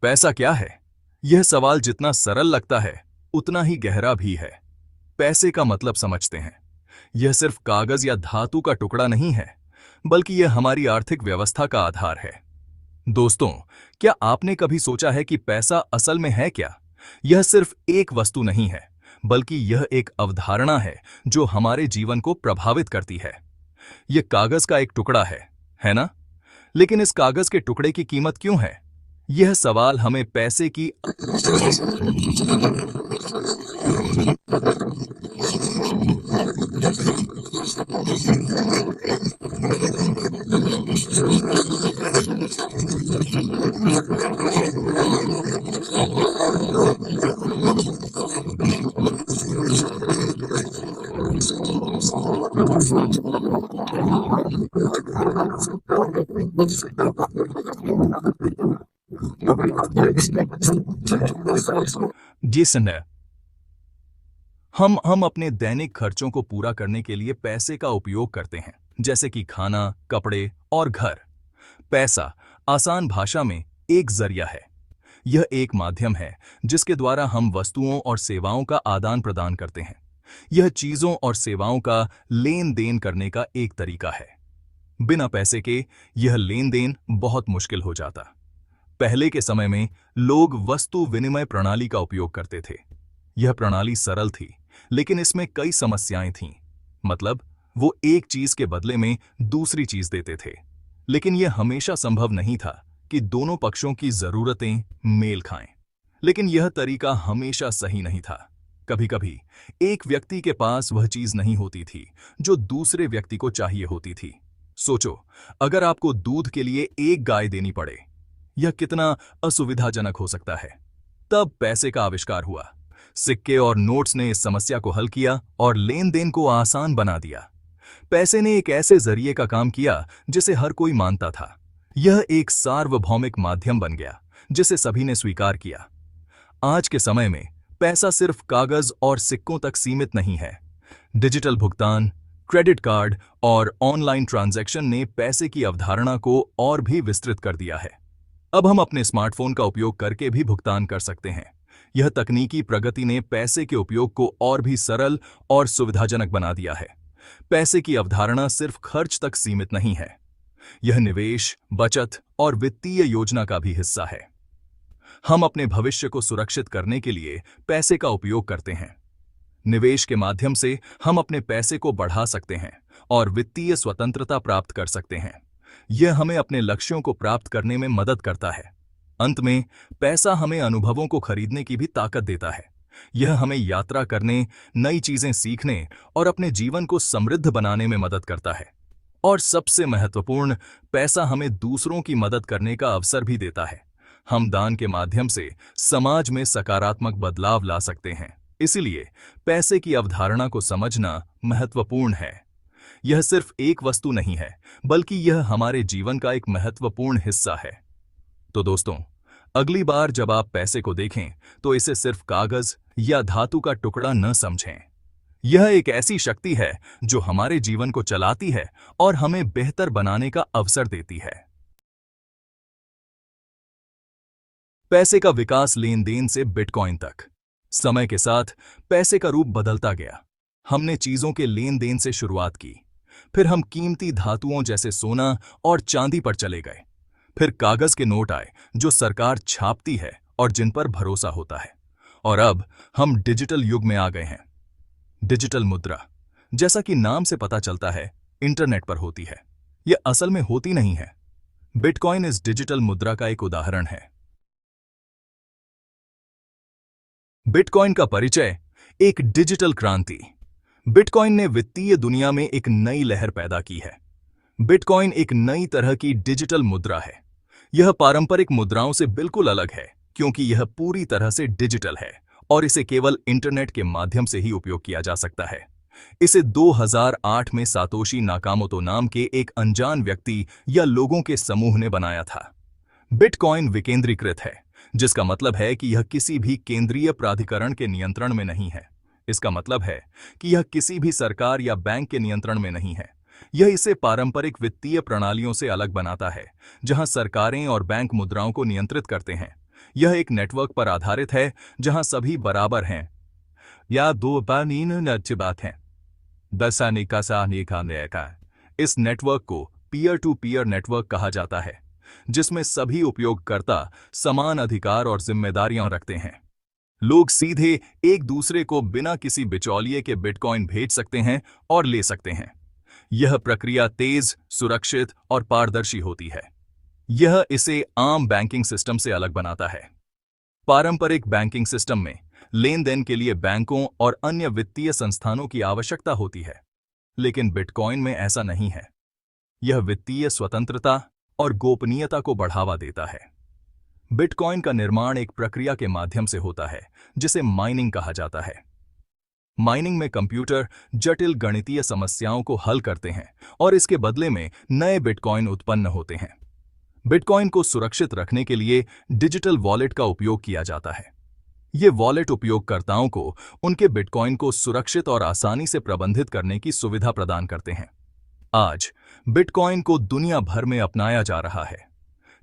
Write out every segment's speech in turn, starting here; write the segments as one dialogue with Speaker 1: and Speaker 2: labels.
Speaker 1: पैसा क्या है? यह सवाल जितना सरल लगता है उतना ही गहरा भी है। पैसे का मतलब समझते हैं। यह सिर्फ कागज या धातु का टुकड़ा नहीं है, बल्कि यह हमारी आर्थिक व्यवस्था का आधार है। दोस्तों, क्या आपने कभी सोचा है कि पैसा असल में है क्या? यह सिर्फ एक वस्तु नहीं है, बल्कि यह एक अवधारणा है जो हमारे जीवन को प्रभावित करती है। यह कागज का एक टुकड़ा है ना? लेकिन इस कागज के टुकड़े की कीमत क्यों है? यह सवाल हमें पैसे की जी सुनिए, हम अपने दैनिक खर्चों को पूरा करने के लिए पैसे का उपयोग करते हैं, जैसे कि खाना, कपड़े और घर। पैसा आसान भाषा में एक जरिया है। यह एक माध्यम है जिसके द्वारा हम वस्तुओं और सेवाओं का आदान प्रदान करते हैं। यह चीजों और सेवाओं का लेन देन करने का एक तरीका है। बिना पैसे के यह लेन देन बहुत मुश्किल हो जाता। पहले के समय में लोग वस्तु विनिमय प्रणाली का उपयोग करते थे। यह प्रणाली सरल थी, लेकिन इसमें कई समस्याएं थीं। मतलब, वो एक चीज के बदले में दूसरी चीज देते थे, लेकिन यह हमेशा संभव नहीं था कि दोनों पक्षों की जरूरतें मेल खाएं। लेकिन यह तरीका हमेशा सही नहीं था। कभी-कभी एक व्यक्ति के पास वह चीज नहीं होती थी जो दूसरे व्यक्ति को चाहिए होती थी। सोचो, अगर आपको दूध के लिए एक गाय देनी पड़े, यह कितना असुविधाजनक हो सकता है। तब पैसे का आविष्कार हुआ। सिक्के और नोट्स ने इस समस्या को हल किया और लेन देन को आसान बना दिया। पैसे ने एक ऐसे जरिए का काम किया जिसे हर कोई मानता था। यह एक सार्वभौमिक माध्यम बन गया जिसे सभी ने स्वीकार किया। आज के समय में पैसा सिर्फ कागज और सिक्कों तक सीमित नहीं है। डिजिटल भुगतान, क्रेडिट कार्ड और ऑनलाइन ट्रांजैक्शन ने पैसे की अवधारणा को और भी विस्तृत कर दिया है। अब हम अपने स्मार्टफोन का उपयोग करके भी भुगतान कर सकते हैं। यह तकनीकी प्रगति ने पैसे के उपयोग को और भी सरल और सुविधाजनक बना दिया है। पैसे की अवधारणा सिर्फ खर्च तक सीमित नहीं है। यह निवेश, बचत और वित्तीय योजना का भी हिस्सा है। हम अपने भविष्य को सुरक्षित करने के लिए पैसे का उपयोग करते हैं। निवेश के माध्यम से हम अपने पैसे को बढ़ा सकते हैं और वित्तीय स्वतंत्रता प्राप्त कर सकते हैं। यह हमें अपने लक्ष्यों को प्राप्त करने में मदद करता है। अंत में, पैसा हमें अनुभवों को खरीदने की भी ताकत देता है। यह हमें यात्रा करने, नई चीजें सीखने और अपने जीवन को समृद्ध बनाने में मदद करता है। और सबसे महत्वपूर्ण, पैसा हमें दूसरों की मदद करने का अवसर भी देता है। हम दान के माध्यम से समाज में सकारात्मक बदलाव ला सकते हैं। इसलिए पैसे की अवधारणा को समझना महत्वपूर्ण है। यह सिर्फ एक वस्तु नहीं है, बल्कि यह हमारे जीवन का एक महत्वपूर्ण हिस्सा है। तो दोस्तों, अगली बार जब आप पैसे को देखें तो इसे सिर्फ कागज या धातु का टुकड़ा न समझें। यह एक ऐसी शक्ति है जो हमारे जीवन को चलाती है और हमें बेहतर बनाने का अवसर देती है। पैसे का विकास लेन देन से बिटकॉइन तक। समय के साथ पैसे का रूप बदलता गया। हमने चीजों के लेन देन से शुरुआत की, फिर हम कीमती धातुओं जैसे सोना और चांदी पर चले गए। फिर कागज के नोट आए जो सरकार छापती है और जिन पर भरोसा होता है। और अब हम डिजिटल युग में आ गए हैं। डिजिटल मुद्रा, जैसा कि नाम से पता चलता है, इंटरनेट पर होती है। यह असल में होती नहीं है। बिटकॉइन इस डिजिटल मुद्रा का एक उदाहरण है। बिटकॉइन का परिचय, एक डिजिटल क्रांति। बिटकॉइन ने वित्तीय दुनिया में एक नई लहर पैदा की है। बिटकॉइन एक नई तरह की डिजिटल मुद्रा है। यह पारंपरिक मुद्राओं से बिल्कुल अलग है क्योंकि यह पूरी तरह से डिजिटल है और इसे केवल इंटरनेट के माध्यम से ही उपयोग किया जा सकता है। इसे 2008 में सातोशी नाकामोटो नाम के एक अनजान व्यक्ति या लोगों के समूह ने बनाया था। बिटकॉइन विकेंद्रीकृत है, जिसका मतलब है कि यह किसी भी केंद्रीय प्राधिकरण के नियंत्रण में नहीं है। इसका मतलब है कि यह किसी भी सरकार या बैंक के नियंत्रण में नहीं है। यह इसे पारंपरिक वित्तीय प्रणालियों से अलग बनाता है, जहां सरकारें और बैंक मुद्राओं को नियंत्रित करते हैं। यह एक नेटवर्क पर आधारित है जहां सभी बराबर हैं या दो बानीन बात हैं। दसानिका सानिका का इस नेटवर्क को पीयर टू पीयर नेटवर्क कहा जाता है, जिसमें सभी उपयोगकर्ता समान अधिकार और जिम्मेदारियां रखते हैं। लोग सीधे एक दूसरे को बिना किसी बिचौलिए के बिटकॉइन भेज सकते हैं और ले सकते हैं। यह प्रक्रिया तेज, सुरक्षित और पारदर्शी होती है। यह इसे आम बैंकिंग सिस्टम से अलग बनाता है। पारंपरिक बैंकिंग सिस्टम में लेन देन के लिए बैंकों और अन्य वित्तीय संस्थानों की आवश्यकता होती है, लेकिन बिटकॉइन में ऐसा नहीं है। यह वित्तीय स्वतंत्रता और गोपनीयता को बढ़ावा देता है। बिटकॉइन का निर्माण एक प्रक्रिया के माध्यम से होता है जिसे माइनिंग कहा जाता है। माइनिंग में कंप्यूटर जटिल गणितीय समस्याओं को हल करते हैं और इसके बदले में नए बिटकॉइन उत्पन्न होते हैं। बिटकॉइन को सुरक्षित रखने के लिए डिजिटल वॉलेट का उपयोग किया जाता है। ये वॉलेट उपयोगकर्ताओं को उनके बिटकॉइन को सुरक्षित और आसानी से प्रबंधित करने की सुविधा प्रदान करते हैं। आज बिटकॉइन को दुनिया भर में अपनाया जा रहा है।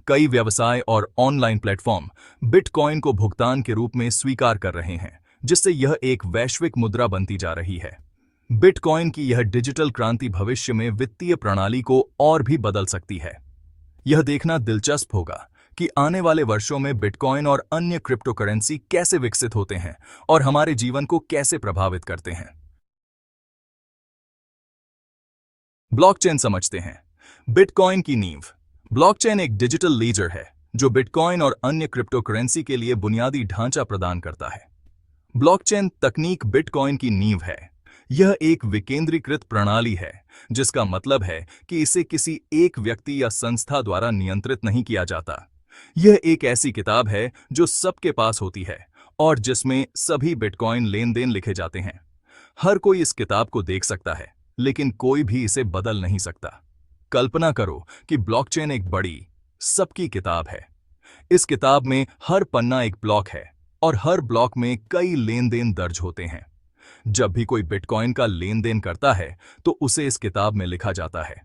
Speaker 1: कई व्यवसाय और ऑनलाइन प्लेटफॉर्म बिटकॉइन को भुगतान के रूप में स्वीकार कर रहे हैं, जिससे यह एक वैश्विक मुद्रा बनती जा रही है। बिटकॉइन की यह डिजिटल क्रांति भविष्य में वित्तीय प्रणाली को और भी बदल सकती है। यह देखना दिलचस्प होगा कि आने वाले वर्षों में बिटकॉइन और अन्य क्रिप्टोकरेंसी कैसे विकसित होते हैं और हमारे जीवन को कैसे प्रभावित करते हैं। ब्लॉकचेन समझते हैं। बिटकॉइन की नींव। ब्लॉकचेन एक डिजिटल लेजर है जो बिटकॉइन और अन्य क्रिप्टोकरेंसी के लिए बुनियादी ढांचा प्रदान करता है। ब्लॉकचेन तकनीक बिटकॉइन की नींव है। यह एक विकेंद्रीकृत प्रणाली है, जिसका मतलब है कि इसे किसी एक व्यक्ति या संस्था द्वारा नियंत्रित नहीं किया जाता। यह एक ऐसी किताब है जो सबके पास होती है और जिसमें सभी बिटकॉइन लेन देन लिखे जाते हैं। हर कोई इस किताब को देख सकता है, लेकिन कोई भी इसे बदल नहीं सकता। कल्पना करो कि ब्लॉकचेन एक बड़ी, सबकी किताब है। इस किताब में हर पन्ना एक ब्लॉक है और हर ब्लॉक में कई लेन देन दर्ज होते हैं। जब भी कोई बिटकॉइन का लेन देन करता है तो उसे इस किताब में लिखा जाता है।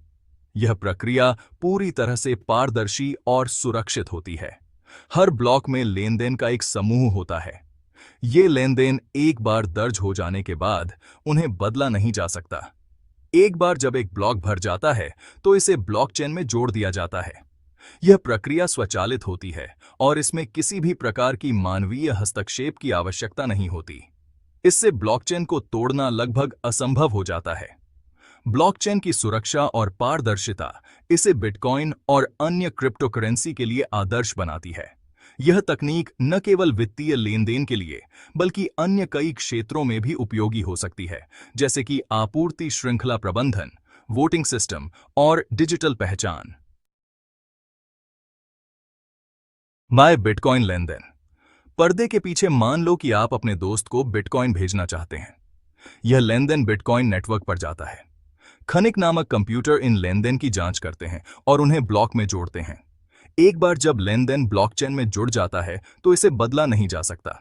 Speaker 1: यह प्रक्रिया पूरी तरह से पारदर्शी और सुरक्षित होती है। हर ब्लॉक में लेन देन का एक समूह होता है। ये लेन देन एक बार दर्ज हो जाने के बाद उन्हें बदला नहीं जा सकता। एक बार जब एक ब्लॉक भर जाता है तो इसे ब्लॉकचेन में जोड़ दिया जाता है। यह प्रक्रिया स्वचालित होती है और इसमें किसी भी प्रकार की मानवीय हस्तक्षेप की आवश्यकता नहीं होती। इससे ब्लॉकचेन को तोड़ना लगभग असंभव हो जाता है। ब्लॉकचेन की सुरक्षा और पारदर्शिता इसे बिटकॉइन और अन्य क्रिप्टोकरेंसी के लिए आदर्श बनाती है। यह तकनीक न केवल वित्तीय लेन देन के लिए बल्कि अन्य कई क्षेत्रों में भी उपयोगी हो सकती है, जैसे कि आपूर्ति श्रृंखला प्रबंधन, वोटिंग सिस्टम और डिजिटल पहचान। माय बिटकॉइन लेन देन। पर्दे के पीछे मान लो कि आप अपने दोस्त को बिटकॉइन भेजना चाहते हैं। यह लेन देन बिटकॉइन नेटवर्क पर जाता है। खनिक नामक कंप्यूटर इन लेन देन की जांच करते हैं और उन्हें ब्लॉक में जोड़ते हैं। एक बार जब लेन देन ब्लॉकचेन में जुड़ जाता है तो इसे बदला नहीं जा सकता।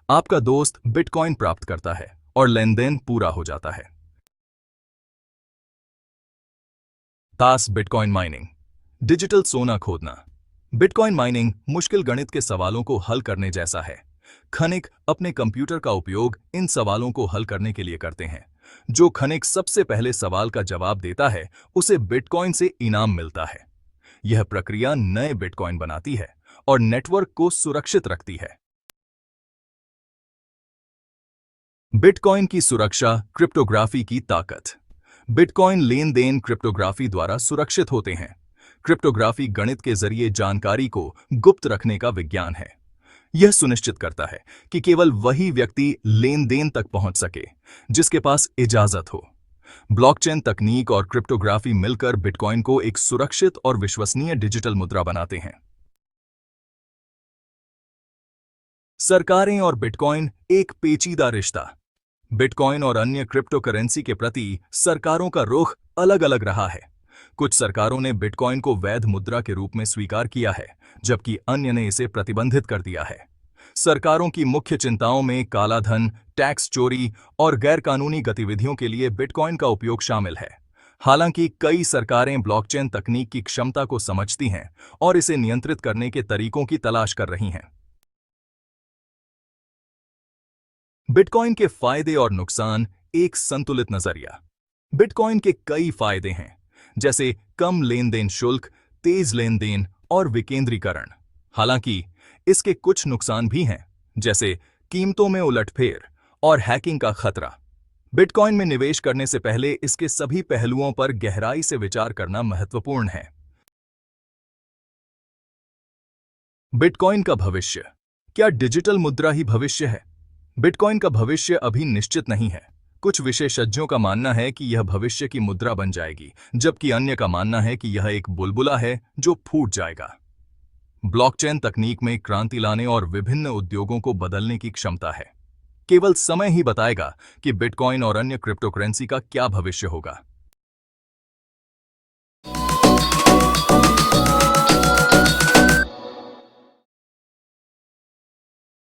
Speaker 1: आपका दोस्त बिटकॉइन प्राप्त करता है और लेन देन पूरा हो जाता है। तास बिटकॉइन माइनिंग। डिजिटल सोना खोदना। बिटकॉइन माइनिंग मुश्किल गणित के सवालों को हल करने जैसा है। खनिक अपने कंप्यूटर का उपयोग इन सवालों को हल करने के लिए करते हैं। जो खनिक सबसे पहले सवाल का जवाब देता है उसे बिटकॉइन से इनाम मिलता है। यह प्रक्रिया नए बिटकॉइन बनाती है और नेटवर्क को सुरक्षित रखती है। बिटकॉइन की सुरक्षा, क्रिप्टोग्राफी की ताकत। बिटकॉइन लेन देन क्रिप्टोग्राफी द्वारा सुरक्षित होते हैं। क्रिप्टोग्राफी गणित के जरिए जानकारी को गुप्त रखने का विज्ञान है। यह सुनिश्चित करता है कि केवल वही व्यक्ति लेन देन तक पहुंच सके जिसके पास इजाजत हो। ब्लॉकचेन तकनीक और क्रिप्टोग्राफी मिलकर बिटकॉइन को एक सुरक्षित और विश्वसनीय डिजिटल मुद्रा बनाते हैं। सरकारें और बिटकॉइन एक पेचीदा रिश्ता। बिटकॉइन और अन्य क्रिप्टोकरेंसी के प्रति सरकारों का रुख अलग अलग रहा है। कुछ सरकारों ने बिटकॉइन को वैध मुद्रा के रूप में स्वीकार किया है, जबकि अन्य ने इसे प्रतिबंधित कर दिया है। सरकारों की मुख्य चिंताओं में कालाधन, टैक्स चोरी और गैरकानूनी गतिविधियों के लिए बिटकॉइन का उपयोग शामिल है। हालांकि कई सरकारें ब्लॉकचेन तकनीक की क्षमता को समझती हैं और इसे नियंत्रित करने के तरीकों की तलाश कर रही हैं। बिटकॉइन के फायदे और नुकसान, एक संतुलित नजरिया। बिटकॉइन के कई फायदे हैं, जैसे कम लेन देन शुल्क, तेज लेन देन और विकेंद्रीकरण। हालांकि इसके कुछ नुकसान भी हैं, जैसे कीमतों में उलटफेर और हैकिंग का खतरा। बिटकॉइन में निवेश करने से पहले इसके सभी पहलुओं पर गहराई से विचार करना महत्वपूर्ण है। बिटकॉइन का भविष्य। क्या डिजिटल मुद्रा ही भविष्य है? बिटकॉइन का भविष्य अभी निश्चित नहीं है। कुछ विशेषज्ञों का मानना है कि यह भविष्य की मुद्रा बन जाएगी, जबकि अन्य का मानना है कि यह एक बुलबुला है जो फूट जाएगा। ब्लॉकचेन तकनीक में क्रांति लाने और विभिन्न उद्योगों को बदलने की क्षमता है। केवल समय ही बताएगा कि बिटकॉइन और अन्य क्रिप्टोकरेंसी का क्या भविष्य होगा।